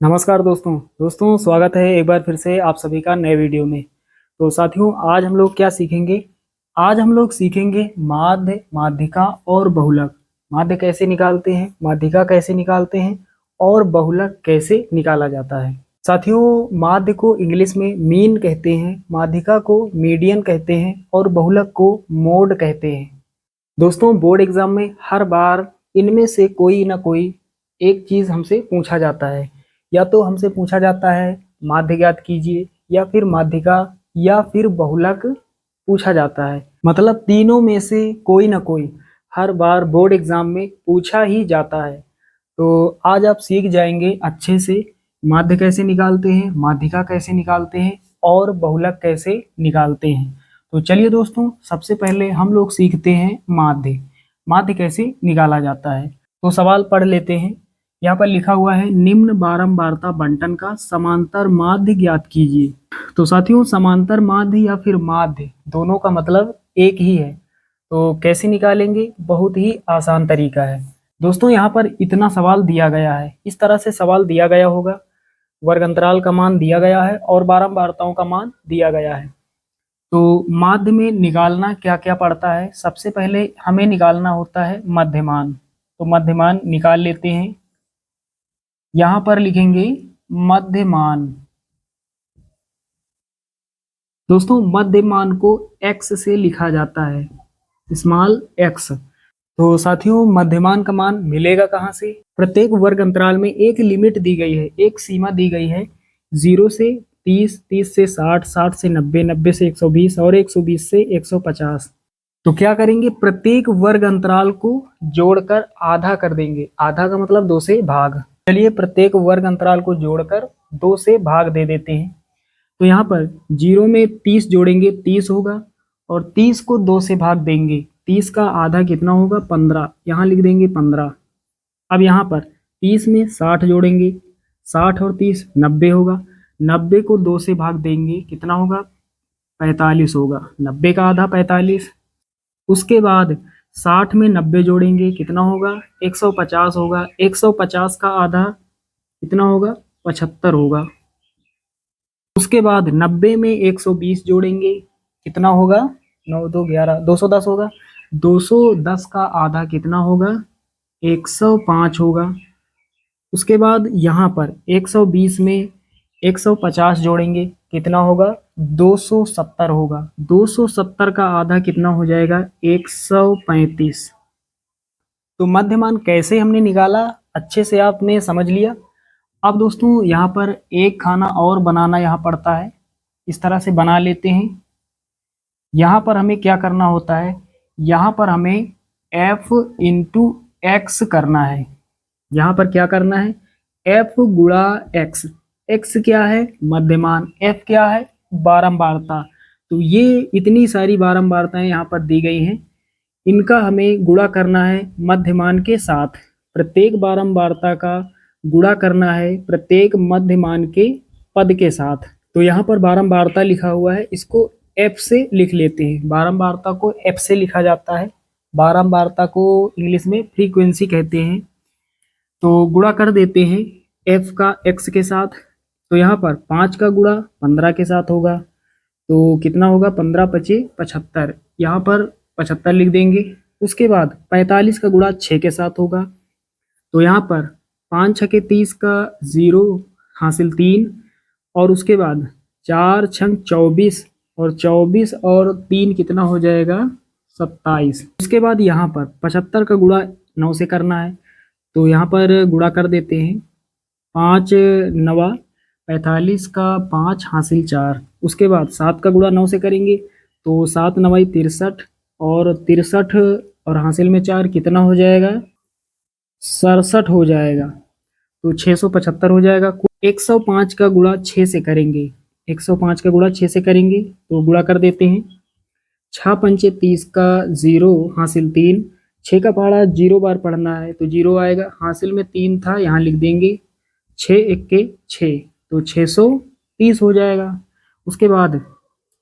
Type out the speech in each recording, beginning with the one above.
नमस्कार दोस्तों स्वागत है एक बार फिर से आप सभी का नए वीडियो में। तो साथियों, आज हम लोग क्या सीखेंगे? आज हम लोग सीखेंगे माध्य, माध्यिका और बहुलक। माध्य कैसे निकालते हैं, माध्यिका कैसे निकालते हैं और बहुलक कैसे निकाला जाता है। साथियों, माध्य को इंग्लिश में मीन कहते हैं, माध्यिका को मीडियन कहते हैं और बहुलक को मोड कहते हैं। दोस्तों, बोर्ड एग्जाम में हर बार इनमें से कोई ना कोई एक चीज हमसे पूछा जाता है। या तो हमसे पूछा जाता है माध्य ज्ञात कीजिए, या फिर माध्यिका, या फिर बहुलक पूछा जाता है। मतलब तीनों में से कोई ना कोई हर बार बोर्ड एग्जाम में पूछा ही जाता है। तो आज आप सीख जाएंगे अच्छे से माध्य कैसे निकालते हैं, माध्यिका कैसे निकालते हैं और बहुलक कैसे निकालते हैं। तो चलिए दोस्तों, सबसे पहले हम लोग सीखते हैं माध्य। माध्य कैसे निकाला जाता है। तो सवाल पढ़ लेते हैं। यहाँ पर लिखा हुआ है, निम्न बारंबारता बंटन का समांतर माध्य ज्ञात कीजिए। तो साथियों, समांतर माध्य या फिर माध्य दोनों का मतलब एक ही है। तो कैसे निकालेंगे? बहुत ही आसान तरीका है। दोस्तों, यहाँ पर इतना सवाल दिया गया है, इस तरह से सवाल दिया गया होगा। वर्ग अंतराल का मान दिया गया है और बारंबारताओं का मान दिया गया है। तो माध्य में निकालना क्या क्या पड़ता है? सबसे पहले हमें निकालना होता है मध्यमान। तो मध्यमान निकाल लेते हैं। यहाँ पर लिखेंगे मध्यमान। दोस्तों, मध्यमान को x से लिखा जाता है, स्मॉल x। तो साथियों, मध्यमान का मान मिलेगा कहाँ से? प्रत्येक वर्ग अंतराल में एक लिमिट दी गई है, एक सीमा दी गई है। 0 से 30, 30 से 60, 60 से 90, 90 से 120 और 120 से 150। तो क्या करेंगे? प्रत्येक वर्ग अंतराल को जोड़कर आधा कर देंगे। आधा का मतलब 2 से भाग। चलिए, प्रत्येक वर्ग अंतराल को जोड़कर 2 से भाग दे देते हैं। तो यहाँ पर 0 में 30 जोड़ेंगे, 30 होगा, और 30 को 2 से भाग देंगे। 30 का आधा कितना होगा? 15। यहाँ लिख देंगे 15। अब यहाँ पर 30 में 60 जोड़ेंगे, 60 और 30 90 होगा। 90 को 2 से भाग देंगे, कितना होगा? 45 होगा। 90 का आधा 45। उसके बाद 60 में 90 जोड़ेंगे, कितना होगा? 150 होगा। 150 का आधा कितना होगा? 75 होगा। उसके बाद 90 में 120 जोड़ेंगे, कितना होगा? 9 2 11, 210 होगा। 210 का आधा कितना होगा? 105 होगा। उसके बाद यहाँ पर 120 में 150 जोड़ेंगे, कितना होगा? 270 होगा। 270 का आधा कितना हो जाएगा? 135। तो मध्यमान कैसे हमने निकाला, अच्छे से आपने समझ लिया। अब दोस्तों, यहाँ पर एक खाना और बनाना यहाँ पड़ता है। इस तरह से बना लेते हैं। यहाँ पर हमें क्या करना होता है? यहाँ पर हमें f इंटू एक्स करना है। यहाँ पर क्या करना है? f गुणा x। x क्या है? मध्यमान। f क्या है? बारंबारता। तो ये इतनी सारी बारंबारताएं यहाँ पर दी गई हैं, इनका हमें गुणा करना है मध्यमान के साथ। प्रत्येक बारंबारता का गुणा करना है प्रत्येक मध्यमान के पद के साथ। तो यहाँ पर बारंबारता लिखा हुआ है, इसको एफ से लिख लेते हैं। बारंबारता को एफ से लिखा जाता है। बारंबारता को इंग्लिश में फ्रीक्वेंसी कहते हैं। तो गुणा कर देते हैं एफ का एक्स के साथ। तो यहाँ पर 5 का गुणा 15 के साथ होगा, तो कितना होगा? 15 पचे 75। यहाँ पर 75 लिख देंगे। उसके बाद 45 का गुणा 6 के साथ होगा। तो यहाँ पर 5 छके 30 का 0 हासिल 3, और उसके बाद 4 छंग 24, और 24 और 3 कितना हो जाएगा? 27। उसके बाद यहाँ पर 75 का गुणा 9 से करना है। तो यहाँ पर गुणा कर देते हैं। 5 नवा 45 का 5 हासिल 4। उसके बाद 7 का गुणा 9 से करेंगे, तो 7 नवाई 63, और 63 और हासिल में 4 कितना हो जाएगा? 67 हो जाएगा। तो 675 हो जाएगा। 105 का गुणा 6 से करेंगे। 105 का गुणा 6 से करेंगे, तो गुणा कर देते हैं। 6 पंचे 30 का 0 हासिल 3। 6 का पहाड़ा 0 बार पढ़ना है, तो 0 आएगा। हासिल में 3 था, यहाँ लिख देंगे। 6 1 6, तो 630 हो जाएगा। उसके बाद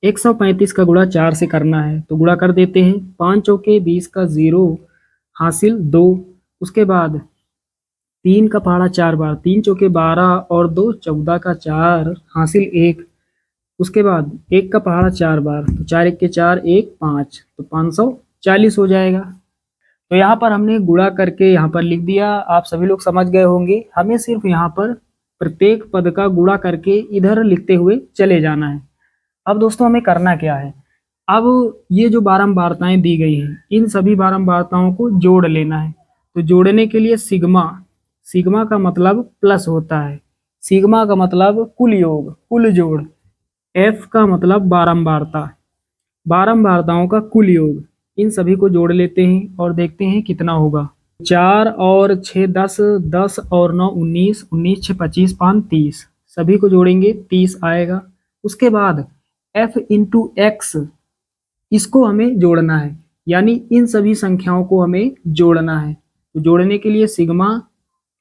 135 का गुणा 4 से करना है, तो गुणा कर देते हैं। 5 चौके 20 का 0 हासिल 2। उसके बाद 3 का पहाड़ा 4 बार, 3 चौके 12 और 2 14 का 4 हासिल 1। उसके बाद 1 का पहाड़ा 4 बार, तो 4 1 के 4 1 5, तो 540 हो जाएगा। तो यहाँ पर हमने गुणा करके यहाँ पर लिख दिया, आप सभी लोग समझ गए होंगे। हमें सिर्फ यहाँ पर प्रत्येक पद का गुणा करके इधर लिखते हुए चले जाना है। अब दोस्तों हमें करना क्या है, अब ये जो बारंबारताएं दी गई हैं इन सभी बारंबारताओं को जोड़ लेना है। तो जोड़ने के लिए सिग्मा, सिग्मा का मतलब प्लस होता है, सिग्मा का मतलब कुल योग, कुल जोड़। एफ का मतलब बारंबारता, बारंबारताओं का कुल योग। इन सभी को जोड़ लेते हैं और देखते हैं कितना होगा। 4 और 6 10, 10 और 9 19, 19 6 25 5 30, सभी को जोड़ेंगे 30 आएगा। उसके बाद f इंटू एक्स, इसको हमें जोड़ना है, यानी इन सभी संख्याओं को हमें जोड़ना है। तो जोड़ने के लिए sigma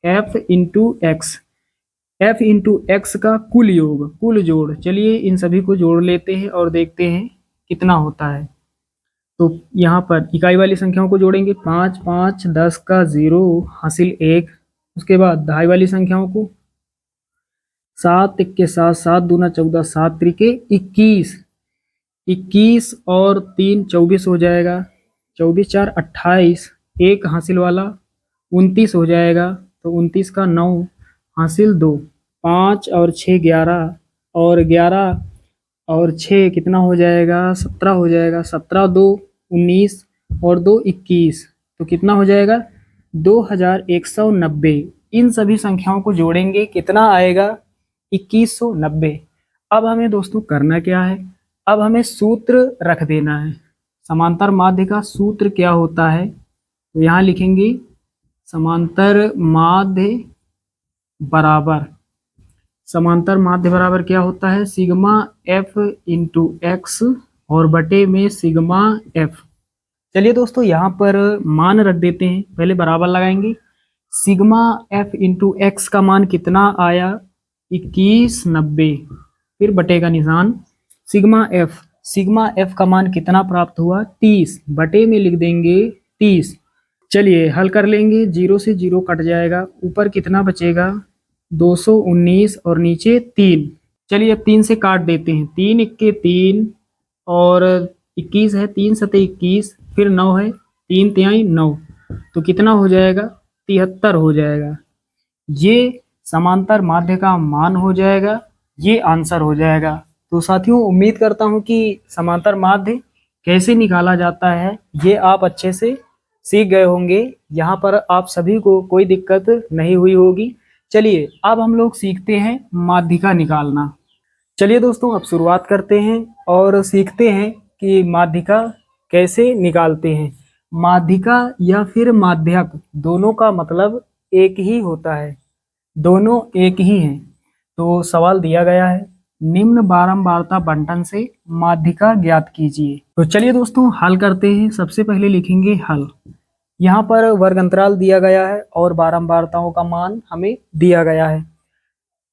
f into x, f into x का कुल योग, कुल जोड़। चलिए इन सभी को जोड़ लेते हैं और देखते हैं कितना होता है। तो यहाँ पर इकाई वाली संख्याओं को जोड़ेंगे, 5 5 10 का 0 हासिल 1। उसके बाद दहाई वाली संख्याओं को, 7 1 के 7, 7 दूना 14, 7 त्रिके 21, 21 और 3 24 हो जाएगा, 24 4 28, 1 हासिल वाला 29 हो जाएगा, तो 29 का 9 हासिल 2, 5 और 6 11, और 11 और 6 कितना हो जाएगा, 17 हो जाएगा, 17 2 19 और 2 21, तो कितना हो जाएगा 2190। इन सभी संख्याओं को जोड़ेंगे कितना आएगा 2190। अब हमें दोस्तों करना क्या है, अब हमें सूत्र रख देना है। समांतर माध्य का सूत्र क्या होता है, तो यहाँ लिखेंगे समांतर माध्य बराबर, समांतर माध्य बराबर क्या होता है, सिग्मा एफ इंटू एक्स और बटे में सिग्मा एफ। चलिए दोस्तों यहाँ पर मान रख देते हैं, पहले बराबर लगाएंगे। सिग्मा एफ इंटू एक्स का मान कितना आया 2190, फिर बटे का निशान, सिग्मा एफ का मान कितना प्राप्त हुआ 30, बटे में लिख देंगे 30। चलिए हल कर लेंगे, 0 से 0 कट जाएगा, ऊपर कितना बचेगा 219 और नीचे 3। चलिए अब 3 से काट देते हैं, 3 1 3 और 21 है, 3 7 21, फिर 9 है, 3 तिहाई 9, तो कितना हो जाएगा 73 हो जाएगा। ये समांतर माध्य का मान हो जाएगा, ये आंसर हो जाएगा। तो साथियों उम्मीद करता हूँ कि समांतर माध्य कैसे निकाला जाता है ये आप अच्छे से सीख गए होंगे, यहाँ पर आप सभी को कोई दिक्कत नहीं हुई होगी। चलिए अब हम लोग सीखते हैं माध्यिका निकालना। चलिए दोस्तों अब शुरुआत करते हैं और सीखते हैं कि माध्यिका कैसे निकालते हैं। माध्यिका या फिर माध्यक दोनों का मतलब एक ही होता है, दोनों एक ही हैं। तो सवाल दिया गया है, निम्न बारंबारता बंटन से माध्यिका ज्ञात कीजिए। तो चलिए दोस्तों हल करते हैं। सबसे पहले लिखेंगे हल। यहाँ पर वर्ग अंतराल दिया गया है और बारंबारताओं का मान हमें दिया गया है।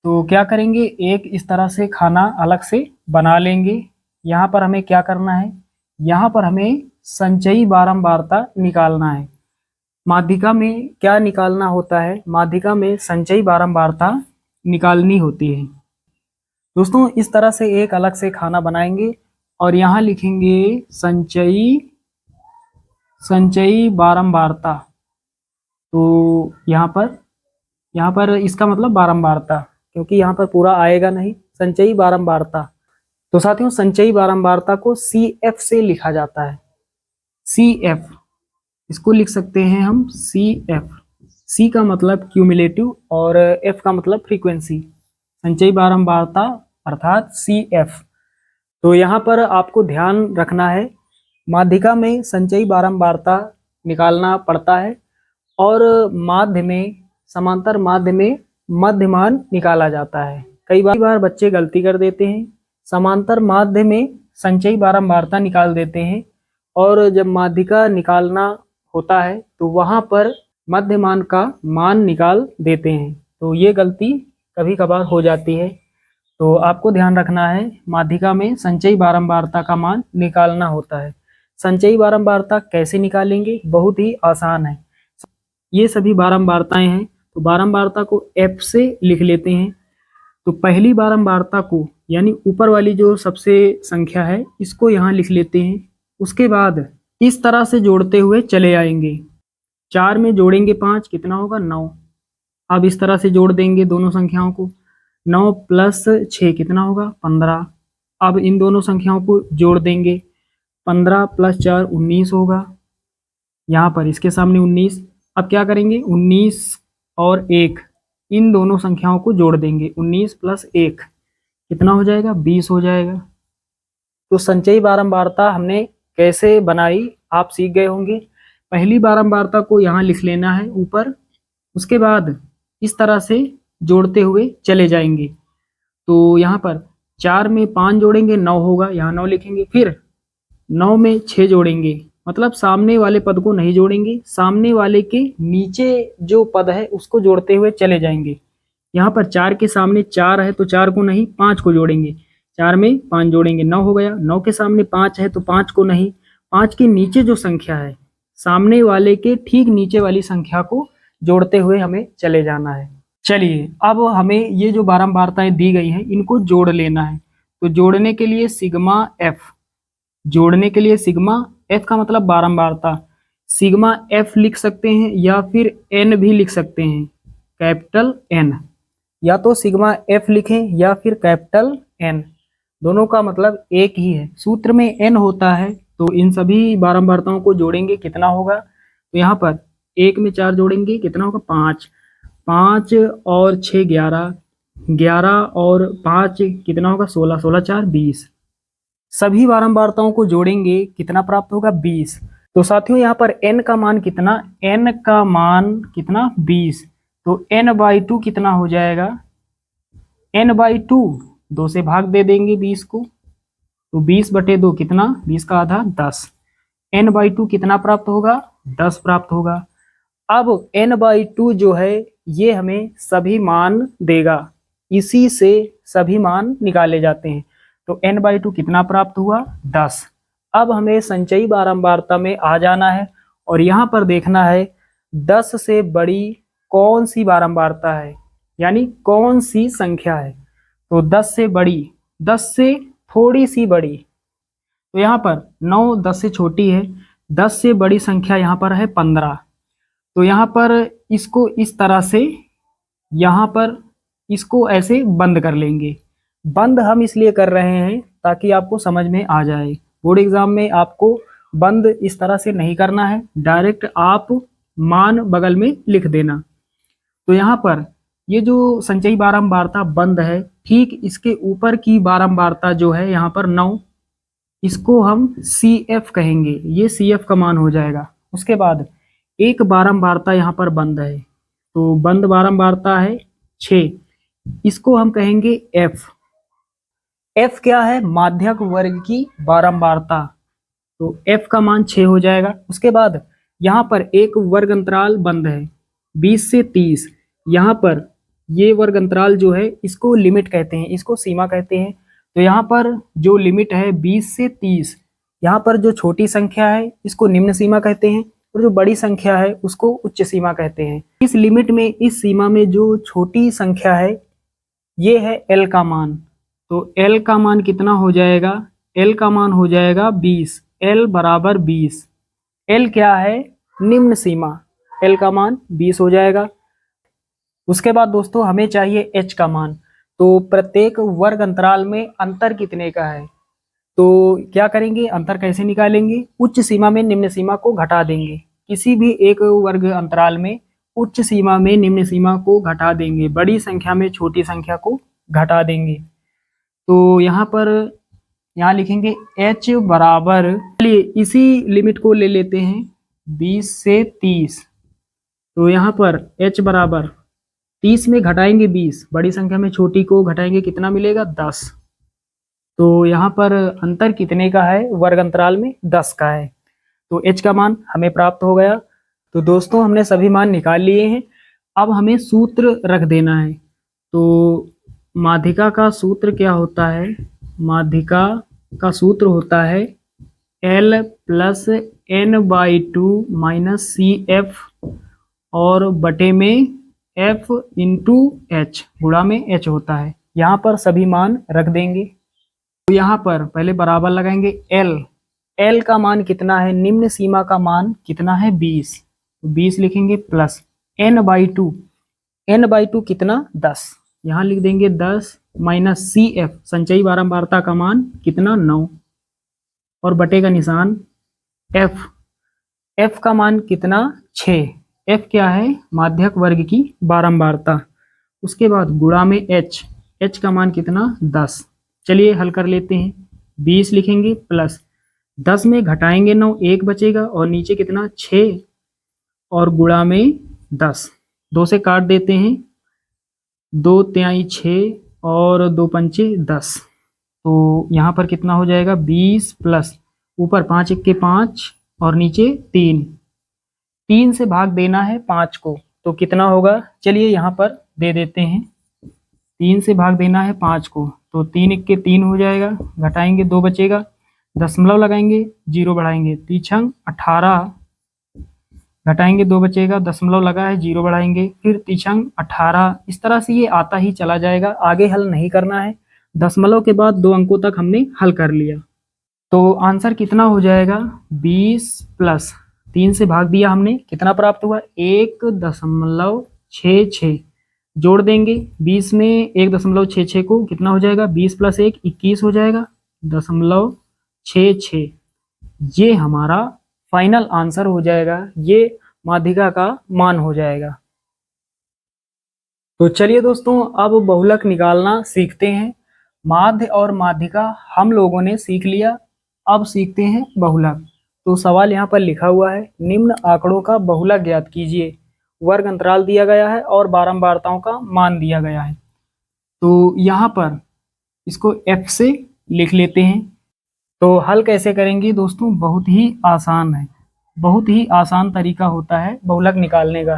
तो क्या करेंगे, एक इस तरह से खाना अलग से बना लेंगे। यहाँ पर हमें क्या करना है, यहाँ पर हमें संचयी बारंबारता निकालना है। माध्यिका में क्या निकालना होता है, माध्यिका में संचयी बारंबारता निकालनी होती है। दोस्तों इस तरह से एक अलग से खाना बनाएंगे और यहाँ लिखेंगे संचयी बारंबारता। तो यहाँ पर इसका मतलब बारंबारता, क्योंकि यहाँ पर पूरा आएगा नहीं, संचयी बारंबारता। तो साथियों संचयी बारंबारता को CF से लिखा जाता है, CF, इसको लिख सकते हैं हम CF। C का मतलब क्यूमुलेटिव और F का मतलब फ्रीक्वेंसी, संचयी बारंबारता अर्थात CF। तो यहाँ पर आपको ध्यान रखना है, माध्यिका में संचयी बारंबारता निकालना पड़ता है और माध्य में, समांतर माध्य में मध्यमान निकाला जाता है। कई बार बच्चे गलती कर देते हैं, समांतर माध्य में संचयी बारंबारता निकाल देते हैं और जब माध्यिका निकालना होता है तो वहाँ पर मध्यमान का मान निकाल देते हैं। तो ये गलती कभी कभार हो जाती है, तो आपको ध्यान रखना है, माध्यिका में संचयी बारंबारता का मान निकालना होता है। संचयी बारंबारता कैसे निकालेंगे, बहुत ही आसान है। ये सभी बारंबारताएं हैं, तो बारंबारता को f से लिख लेते हैं। तो पहली बारंबारता को यानी ऊपर वाली जो सबसे संख्या है इसको यहाँ लिख लेते हैं। उसके बाद इस तरह से जोड़ते हुए चले आएंगे। 4 में जोड़ेंगे 5, कितना होगा 9। अब इस तरह से जोड़ देंगे दोनों संख्याओं को। 9 प्लस 6 कितना होगा 15। अब इन दोनों संख्याओं को जोड़ देंगे। 15 प्लस 4 19 होगा। यहाँ पर इसके सामने 19। अब क्या करेंगे 19 और 1 इन दोनों संख्याओं को जोड़ देंगे। 19 प्लस 1 कितना हो जाएगा 20 हो जाएगा। तो संचयी बारंबारता हमने कैसे बनाई आप सीख गए होंगे। पहली बारंबारता को यहाँ लिख लेना है ऊपर। उसके बाद इस तरह से जोड़ते हुए चले जाएंगे। तो यहाँ पर 4 में 5 जोड़ेंगे 9 होगा, यहाँ 9 लिखेंगे। फिर 9 में 6 जोड़ेंगे, मतलब सामने वाले पद को नहीं जोड़ेंगे, सामने वाले के नीचे जो पद है उसको जोड़ते हुए चले जाएंगे। यहाँ पर 4 के सामने 4 है तो 4 को नहीं 5 को जोड़ेंगे। 4 में 5 जोड़ेंगे 9 हो गया। 9 के सामने 5 है तो 5 को नहीं, 5 के नीचे जो संख्या है सामने वाले के ठीक नीचे वाली संख्या को जोड़ते हुए हमें चले जाना है। चलिए अब हमें ये जो बारंबारताएं दी गई हैं इनको जोड़ लेना है। तो जोड़ने के लिए सिग्मा एफ, जोड़ने के लिए सिग्मा एफ का मतलब बारंबारता, सिग्मा एफ लिख सकते हैं या फिर एन भी लिख सकते हैं, कैपिटल एन। या तो सिग्मा एफ लिखें या फिर कैपिटल एन, दोनों का मतलब एक ही है। सूत्र में एन होता है तो इन सभी बारंबारताओं को जोड़ेंगे कितना होगा। तो यहाँ पर 1 में 4 जोड़ेंगे कितना होगा 5, 5 और 6 11, 11 और 5 कितना होगा 16, 16 4 20। सभी बारंबारताओं को जोड़ेंगे कितना प्राप्त होगा 20। तो साथियों यहाँ पर n का मान कितना, n का मान कितना 20। तो n/2 कितना हो जाएगा, n/2 2 से भाग दे देंगे 20 को। तो 20/2 कितना, 20 का आधा 10। n/2 कितना प्राप्त होगा 10 प्राप्त होगा। अब n/2 जो है ये हमें सभी मान देगा, इसी से सभी मान निकाले जाते हैं। तो n/2 कितना प्राप्त हुआ 10। अब हमें संचयी बारंबारता में आ जाना है और यहाँ पर देखना है 10 से बड़ी कौन सी बारंबारता है, यानी कौन सी संख्या है। तो 10 से बड़ी, 10 से थोड़ी सी बड़ी, तो यहाँ पर 9 10 से छोटी है, 10 से बड़ी संख्या यहाँ पर है 15। तो यहाँ पर इसको इस तरह से, यहाँ पर इसको ऐसे बंद कर लेंगे। बंद हम इसलिए कर रहे हैं ताकि आपको समझ में आ जाए। बोर्ड एग्जाम में आपको बंद इस तरह से नहीं करना है, डायरेक्ट आप मान बगल में लिख देना। तो यहाँ पर ये जो संचयी बारंबारता बंद है, ठीक इसके ऊपर की बारंबारता जो है यहाँ पर 9, इसको हम CF कहेंगे, ये CF का मान हो जाएगा। उसके बाद एक बारंबारता यहाँ पर बंद है, तो बंद बारंबारता है 6, इसको हम कहेंगे F। F क्या है, माध्यक वर्ग की बारंबारता, तो F का मान 6 हो जाएगा। उसके बाद यहाँ पर एक वर्ग अंतराल बंद है 20 से 30, यहाँ पर ये वर्ग अंतराल जो है इसको लिमिट कहते हैं, इसको सीमा कहते हैं। तो यहाँ पर जो लिमिट है 20 से 30, यहाँ पर जो छोटी संख्या है इसको निम्न सीमा कहते हैं और जो बड़ी संख्या है उसको उच्च सीमा कहते हैं। इस लिमिट में, इस सीमा में जो छोटी संख्या है ये है L का मान। तो L का मान कितना हो जाएगा, L का मान हो जाएगा 20, L बराबर 20। L क्या है, निम्न सीमा, L का मान 20 हो जाएगा। उसके बाद दोस्तों हमें चाहिए H का मान। तो प्रत्येक वर्ग अंतराल में अंतर कितने का है, तो क्या करेंगे, अंतर कैसे निकालेंगे, उच्च सीमा में निम्न सीमा को घटा देंगे। किसी भी एक वर्ग अंतराल में उच्च सीमा में निम्न सीमा को घटा देंगे, बड़ी संख्या में छोटी संख्या को घटा देंगे। तो यहाँ पर यहाँ लिखेंगे H बराबर, चलिए इसी लिमिट को ले लेते हैं 20 से 30। तो यहाँ पर H बराबर 30 में घटाएंगे 20, बड़ी संख्या में छोटी को घटाएंगे कितना मिलेगा 10। तो यहाँ पर अंतर कितने का है, वर्ग अंतराल में 10 का है। तो H का मान हमें प्राप्त हो गया। तो दोस्तों हमने सभी मान निकाल लिए हैं, अब हमें सूत्र रख देना है। तो माध्यिका का सूत्र क्या होता है, माध्यिका का सूत्र होता है L plus n/2 minus CF और बटे में एफ इंटू एच, गुणा में एच होता है। यहाँ पर सभी मान रख देंगे। तो यहाँ पर पहले बराबर लगाएंगे एल, एल का मान कितना है, निम्न सीमा का मान कितना है 20, तो 20 लिखेंगे plus n by two, n by two कितना 10, यहाँ लिख देंगे 10 माइनस सी एफ, संचयी बारंबारता का मान कितना 9, और बटे का निशान एफ, एफ का मान कितना 6, एफ क्या है माध्यक वर्ग की बारंबारता। उसके बाद गुणा में एच, एच का मान कितना 10। चलिए हल कर लेते हैं, 20 लिखेंगे प्लस 10 में घटाएंगे 9, 1 बचेगा और नीचे कितना 6 और गुणा में 10, 2 से काट देते हैं, 2 तिहाई 6 और 2 पंचे 10, तो यहाँ पर कितना हो जाएगा 20 प्लस ऊपर 5 इक्के 5 और नीचे 3, 3 से भाग देना है 5 को, तो कितना होगा, चलिए यहाँ पर दे देते हैं, 3 से भाग देना है 5 को, तो 3 इक्के 3 हो जाएगा, घटाएंगे 2 बचेगा, दशमलव लगाएंगे, 0 बढ़ाएंगे, 3 18, घटाएंगे 2 बचेगा, दशमलव लगा है 0 बढ़ाएंगे, फिर 3 18, इस तरह से ये आता ही चला जाएगा, आगे हल नहीं करना है। दशमलव के बाद 2 अंकों तक हमने हल कर लिया, तो आंसर कितना हो जाएगा 20 प्लस 3 से भाग दिया हमने, कितना प्राप्त हुआ 1.66, जोड़ देंगे 20 में 1.66 को, कितना हो जाएगा 20 प्लस 1 21 हो जाएगा 0.66, ये हमारा फाइनल आंसर हो जाएगा, ये माध्यिका का मान हो जाएगा। तो चलिए दोस्तों अब बहुलक निकालना सीखते हैं। माध्य और माध्यिका हम लोगों ने सीख लिया, अब सीखते हैं बहुलक। तो सवाल यहाँ पर लिखा हुआ है, निम्न आंकड़ों का बहुलक ज्ञात कीजिए, वर्ग अंतराल दिया गया है और बारंबारताओं का मान दिया गया है। तो यहाँ पर इसको F से लिख लेते हैं। तो हल कैसे करेंगे दोस्तों, बहुत ही आसान है, बहुत ही आसान तरीका होता है बहुलक निकालने का।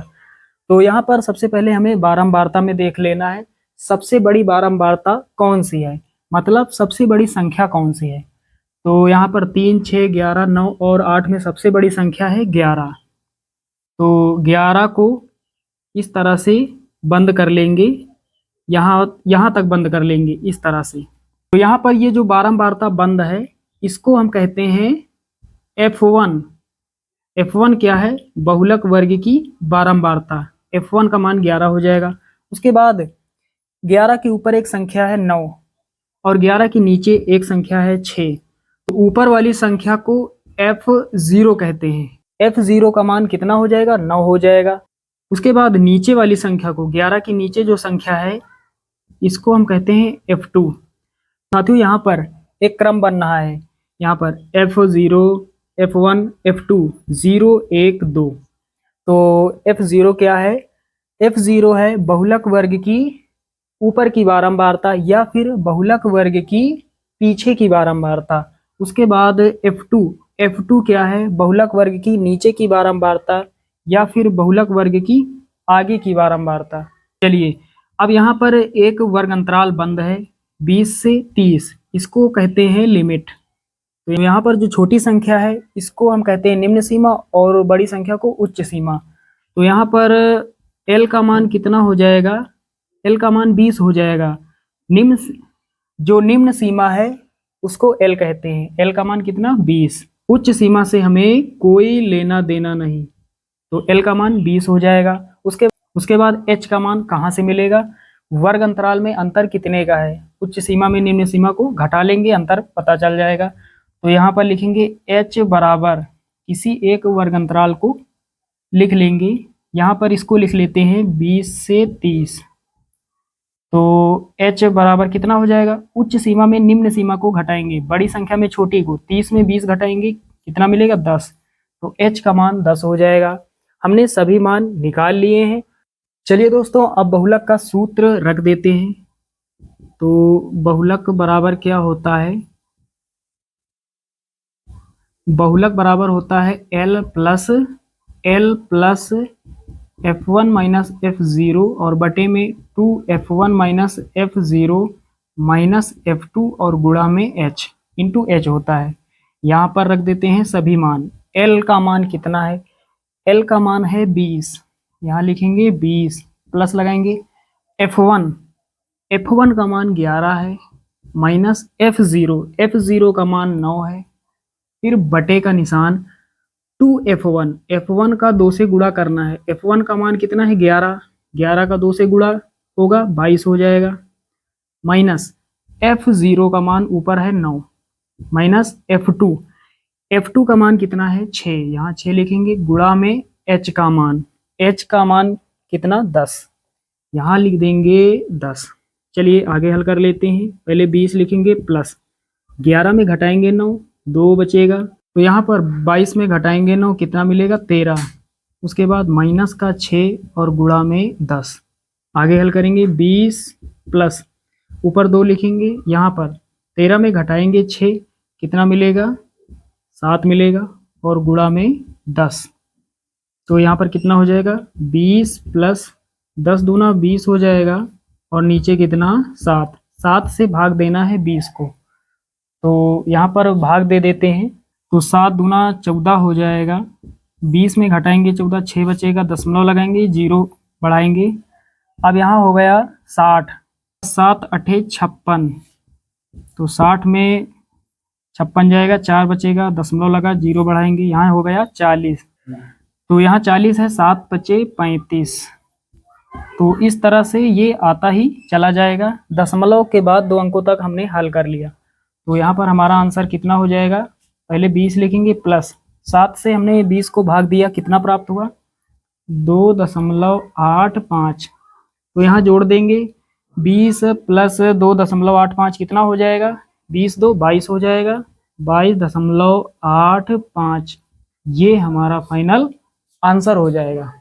तो यहाँ पर सबसे पहले हमें बारंबारता में देख लेना है, सबसे बड़ी बारंबारता कौन सी है, मतलब सबसे बड़ी संख्या कौन सी है। तो यहाँ पर 3, 6, 11, 9 और 8 में सबसे बड़ी संख्या है 11, तो 11 को इस तरह से बंद कर लेंगे, यहाँ तक बंद कर लेंगे इस तरह से। तो यहाँ पर ये जो बारंबारता बंद है इसको हम कहते हैं F1। F1 क्या है, बहुलक वर्ग की बारंबारता, F1 का मान 11 हो जाएगा। उसके बाद 11 के ऊपर एक संख्या है 9 और 11 के नीचे एक संख्या है 6, तो ऊपर वाली संख्या को F0 कहते हैं। F0 का मान कितना हो जाएगा 9 हो जाएगा। उसके बाद नीचे वाली संख्या को, 11 के नीचे जो संख्या है इसको हम कहते हैं F2। साथियों यहाँ पर एक क्रम बन रहा है, यहाँ पर F0, F1, F2, 0, 1, 2। तो F0 क्या है, F0 है बहुलक वर्ग की ऊपर की बारंबारता या फिर बहुलक वर्ग की पीछे की बारंबारता। उसके बाद F2, F2 क्या है बहुलक वर्ग की नीचे की बारंबारता या फिर बहुलक वर्ग की आगे की बारंबारता। चलिए अब यहाँ पर एक वर्ग अंतराल बंद है 20 से 30, इसको कहते हैं लिमिट। तो यहाँ पर जो छोटी संख्या है इसको हम कहते हैं निम्न सीमा और बड़ी संख्या को उच्च सीमा। तो यहाँ पर L का मान कितना हो जाएगा, L का मान 20 हो जाएगा। जो निम्न सीमा है उसको L कहते हैं, L का मान कितना 20, उच्च सीमा से हमें कोई लेना देना नहीं, तो L का मान 20 हो जाएगा। उसके बाद H का मान कहाँ से मिलेगा, वर्ग अंतराल में अंतर कितने का है, उच्च सीमा में निम्न सीमा को घटा लेंगे, अंतर पता चल जाएगा। तो यहाँ पर लिखेंगे H बराबर किसी एक वर्ग अंतराल को लिख लेंगे, यहाँ पर इसको लिख लेते हैं 20 से 30। तो H बराबर कितना हो जाएगा, उच्च सीमा में निम्न सीमा को घटाएंगे, बड़ी संख्या में छोटी को, 30 में 20 घटाएंगे कितना मिलेगा 10, तो H का मान 10 हो जाएगा। हमने सभी मान निकाल लिए हैं। चलिए दोस्तों अब बहुलक का सूत्र रख देते हैं। तो बहुलक बराबर क्या होता है, बहुलक बराबर होता है L plus F1 minus F0 और बटे में 2F1 minus F0 minus F2 और गुणा में H इंटू H होता है। यहाँ पर रख देते हैं सभी मान। L का मान कितना है, L का मान है 20, यहाँ लिखेंगे 20 प्लस लगाएंगे F1 का मान 11 है माइनस F0 का मान 9 है, फिर बटे का निशान 2F1 का 2 से गुणा करना है। F1 का मान कितना है 11 का 2 से गुणा होगा 22 हो जाएगा, माइनस F0 का मान ऊपर है 9 माइनस F2 का मान कितना है 6, यहाँ 6 लिखेंगे, गुणा में H का मान कितना 10, यहाँ लिख देंगे 10। चलिए आगे हल कर लेते हैं। पहले 20 लिखेंगे प्लस 11 में घटाएंगे 9 2 बचेगा, तो यहाँ पर 22 में घटाएंगे 9 कितना मिलेगा 13, उसके बाद माइनस का 6 और गुणा में 10। आगे हल करेंगे 20 प्लस ऊपर 2 लिखेंगे, यहाँ पर 13 में घटाएंगे 6 कितना मिलेगा 7 मिलेगा और गुणा में 10, तो यहाँ पर कितना हो जाएगा 20 प्लस 10 दूना 20 हो जाएगा और नीचे कितना 7 से भाग देना है 20 को, तो यहाँ पर भाग दे देते हैं, तो 7 दूना 14 हो जाएगा, 20 में घटाएंगे 14 6 बचेगा, दशमलव लगाएंगे 0 बढ़ाएंगे, अब यहाँ हो गया 60, 7 अठे 56, तो 60 में 56 जाएगा 4 बचेगा, दशमलव लगा 0 बढ़ाएंगे, यहाँ हो गया 40, तो यहाँ 40 है 7 बचे 35, तो इस तरह से ये आता ही चला जाएगा। दशमलव के बाद 2 अंकों तक हमने हल कर लिया, तो यहाँ पर हमारा आंसर कितना हो जाएगा, पहले 20 लिखेंगे प्लस 7 से हमने 20 को भाग दिया कितना प्राप्त हुआ 2.85, तो यहाँ जोड़ देंगे 20 प्लस 2.85 कितना हो जाएगा 20 2 22 हो जाएगा, 22.85 ये हमारा फाइनल आंसर हो जाएगा।